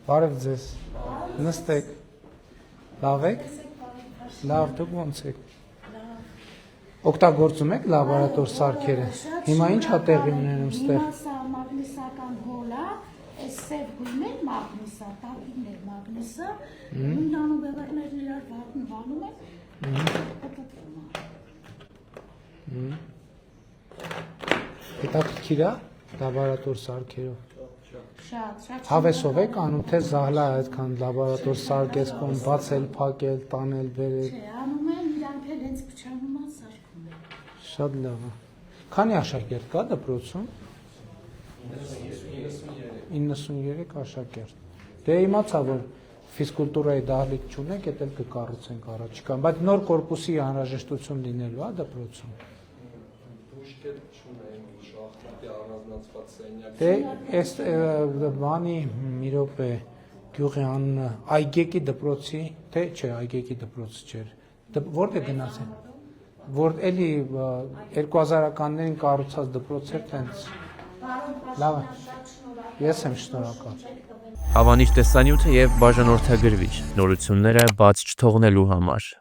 Բարև ձեզ, նստեք, լավ եք, լավ դուք ոնց եք, օգտագործում եք լաբորատոր սարքերը, հիմա ինչ հա տեղի ունենում ստեղ, հիմա սա մագնիսական հոլ է, այս սև գույնն էլ մագնիս է, տակին էլ մագնիս է, նույն անուբեղերներն իրար վանում են, հետաքրքիր է լաբորատոր սարքերով, շատ հավեսով եք անում, թե զահլա այդքան լաբորատոր սարք ես կոն բացել, փակել, տանել, բերել, չէ, անում են, իրանք էլ հենց փչանում են, սարքում են։ շատ լավ է, քանի աշակերտ կա դպրոցում, 93 աշակերտ, դե իմացա, որ ֆիզկուլտուրայի դահլիճ չունեք, էդ էլ կկառուցենք առաջիկան, բայց նոր կորպուսի անհրաժեշտություն լինելու է դպրոցում։ Դե այս բանի մի րոպե գյուղի անունը Այգեկի դպրոցի, թե չէ, Այգեկի դպրոցը չէր, որտե գնացեն, որ էլի 2000-ականներին կառուցած դպրոց էր տենց, լավ է, ես եմ շնորհակալ։ Հավանիչ տեսանյութը և բաժանորդագրվիչ նորությունները բաց չթողնելու համար։